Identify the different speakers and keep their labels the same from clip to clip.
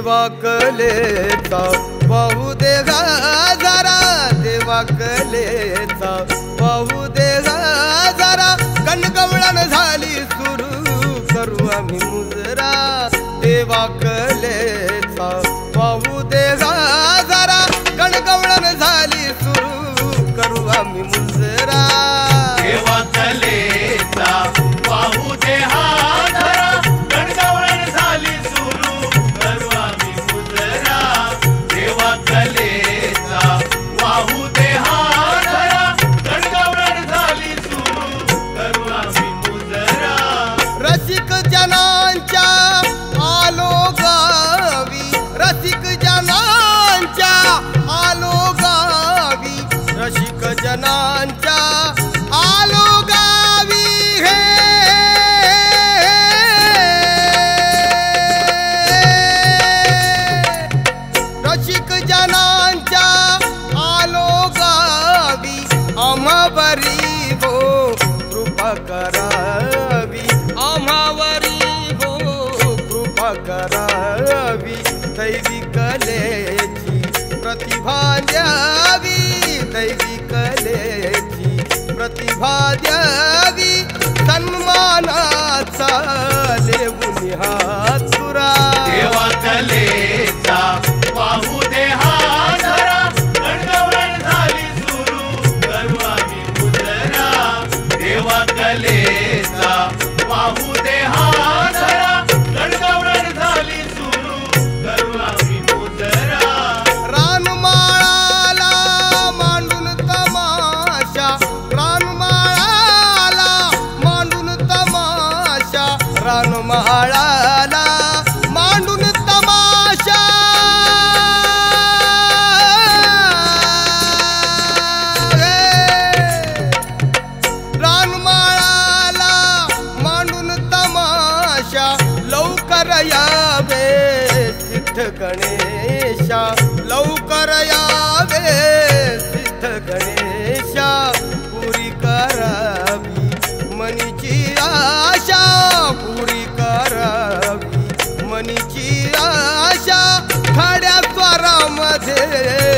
Speaker 1: देवा कलेचा पाहू दे जरा, देवा कलेचा पाहू दे जरा, कणकवळण झाली सुरू करू आम्ही मुजरा, देवा कलेचा पाहू दे जरा, कणकवळण झाली सुरू करू आम्ही मुजरा,
Speaker 2: देवा कलेचा पाहू दे जरा, कणकवळण झाली सुरू करू आम्ही मुजरा, देवा कलेचा पाहू दे जरा, कणकवळण झाली सुरू करू आम्ही मुजरा,
Speaker 1: रसिक जनांच्या आलो गावी, रसिक जनांच्या आलो गावी, रसिक जनांच्या आलो गावी, हे रसिक जनांच्या आलो गावी, आम्हावरी हो कृपा करावी, आम्हावरी हो कृपा करावी, दैवी कलेची प्रतिभा द्यावी, दैवी कलेची प्रतिभा द्यावी, सन्मानाचा देऊन हात तुरा,
Speaker 2: देवा कलेचा पाहू दे जरा, कणकवळण झाली सुरू करू आम्ही मुजरा, देवा कलेचा पाहू दे जरा, कणकवळण झाली सुरू करू आम्ही मुजरा,
Speaker 1: रानमाळाला मांडून तमाशा, रानमाळाला मांडून तमाशा, रानमाळाला मांडून तमाशा, रानमाळाला मांडून तमाशा, लवकर यावे सिद्ध गणेशा, लवकर यावे सिद्ध गणेशा, पुरी करावी मनीची आशा, पुरी करावी मनीची आशा, खड्या स्वरामध्ये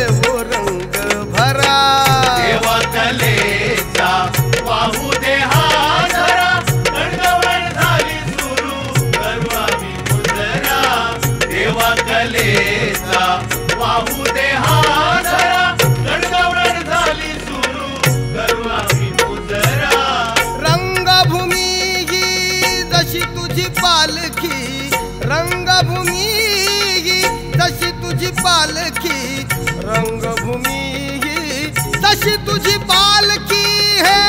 Speaker 1: हो रंग भरा,
Speaker 2: देवा कलेचा पाहू दे जरा, कणकवळण झाली सुरू करू आम्ही मुजरा, देवा कलेचा पाहू दे जरा, कणकवळण झाली सुरू करू आम्ही मुजरा,
Speaker 1: रंगभूमी ही जशी तुझी पालखी, रंगभूमी ही जशी तुझी पालखी, रंगभूमी ही जशी तुझी पालखी, हे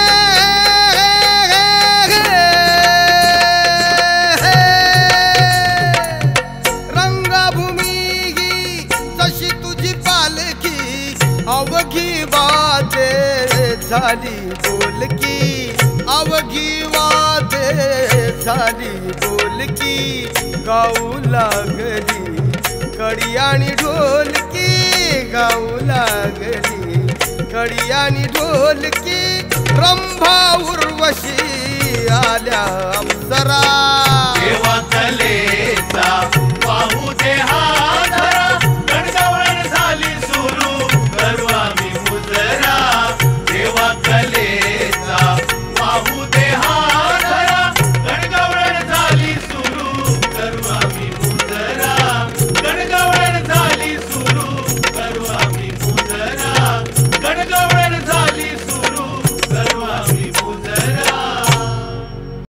Speaker 1: रंगभूमी ही जशी तुझी पालखी, अवघी वादे झाली बोलकी, अवघी वादे झाली बोलकी, गाऊ लागली कडी आणि ढोलकी, गाऊ लागली कडी आणि ढोलकी, रंभा उर्वशी आल्या अप्सरा,
Speaker 2: देवा